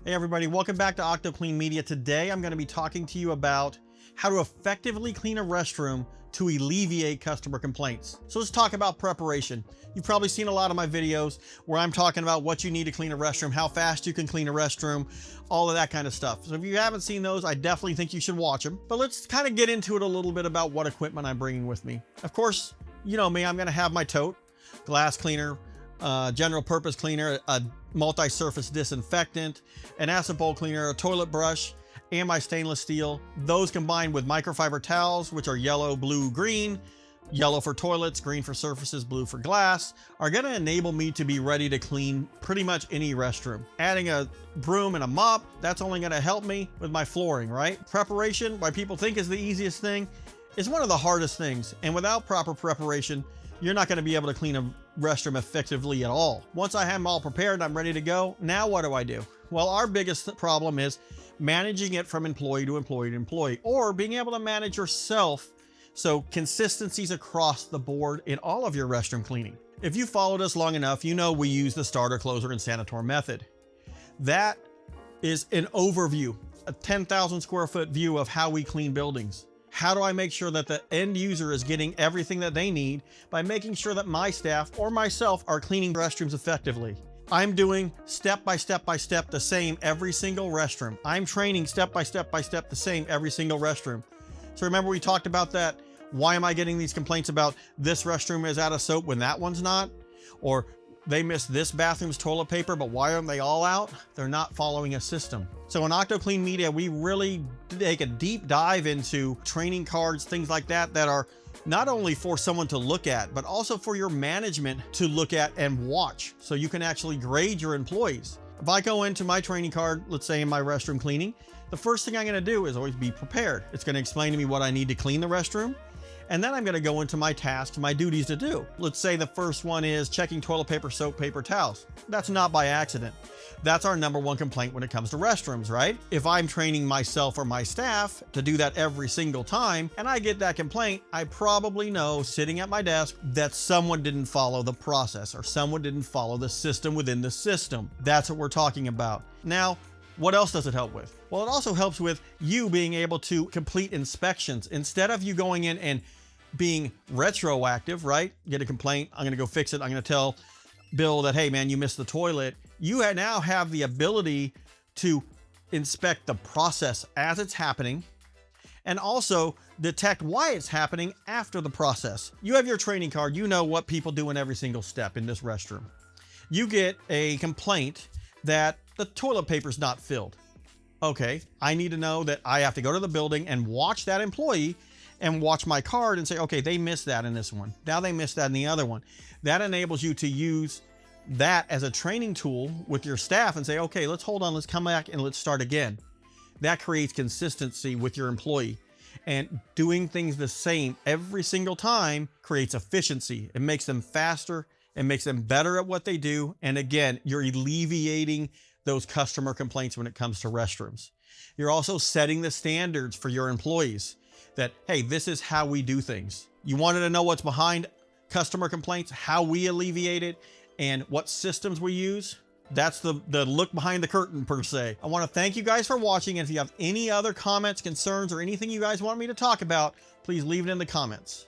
Hey everybody, welcome back to OctoClean Media. Today I'm going to be talking to you about how to effectively clean a restroom to alleviate customer complaints. So let's talk about preparation. You've probably seen a lot of my videos where I'm talking about what you need to clean a restroom, how fast you can clean a restroom, all of that kind of stuff. So if you haven't seen those, I definitely think you should watch them. But let's kind of get into it a little bit about what equipment I'm bringing with me. Of course, you know me, I'm going to have my tote, glass cleaner, general purpose cleaner, a multi-surface disinfectant, an acid bowl cleaner, a toilet brush, and my stainless steel. Those combined with microfiber towels, which are yellow, blue, green, yellow for toilets, green for surfaces, blue for glass, are going to enable me to be ready to clean pretty much any restroom. Adding a broom and a mop, that's only going to help me with my flooring, right? Preparation, what people think is the easiest thing, is one of the hardest things. And without proper preparation, you're not going to be able to clean a restroom effectively at all. Once I have them all prepared and I'm ready to go, now what do? Well, our biggest problem is managing it from employee to employee to employee, or being able to manage yourself. So consistencies across the board in all of your restroom cleaning. If you followed us long enough, you know we use the starter, closer, and sanitor method. That is an overview, a 10,000 square foot view of how we clean buildings. How do I make sure that the end user is getting everything that they need by making sure that my staff or myself are cleaning restrooms effectively? I'm doing step by step the same every single restroom. I'm training step by step the same every single restroom. So remember we talked about that. Why am I getting these complaints about this restroom is out of soap when that one's not? Or they missed this bathroom's toilet paper, but why aren't they all out? They're not following a system. So in OctoClean Media, we really take a deep dive into training cards, things like that, that are not only for someone to look at, but also for your management to look at and watch, so you can actually grade your employees. If I go into my training card, let's say in my restroom cleaning, the first thing I'm going to do is always be prepared. It's going to explain to me what I need to clean the restroom. And then I'm going to go into my tasks, my duties to do. Let's say the first one is checking toilet paper, soap, paper towels. That's not by accident. That's our number one complaint when it comes to restrooms, right? If I'm training myself or my staff to do that every single time, and I get that complaint, I probably know sitting at my desk that someone didn't follow the process or someone didn't follow the system within the system. That's what we're talking about. Now, what else does it help with? Well, it also helps with you being able to complete inspections. Instead of you going in and being retroactive, right? Get a complaint, I'm going to go fix it. I'm going to tell Bill that, hey man, you missed the toilet. You now have the ability to inspect the process as it's happening and also detect why it's happening after the process. You have your training card. You know what people do in every single step in this restroom. You get a complaint that the toilet paper's not filled. Okay, I need to know that I have to go to the building and watch that employee and watch my card and say, okay, they missed that in this one. Now they missed that in the other one. That enables you to use that as a training tool with your staff and say, okay, let's hold on, let's come back and let's start again. That creates consistency with your employee, and doing things the same every single time creates efficiency. It makes them faster. It makes them better at what they do. And again, you're alleviating those customer complaints when it comes to restrooms. You're also setting the standards for your employees that, hey, this is how we do things. You wanted to know what's behind customer complaints, how we alleviate it, and what systems we use. That's the look behind the curtain per se. I want to thank you guys for watching. And if you have any other comments, concerns, or anything you guys want me to talk about, please leave it in the comments.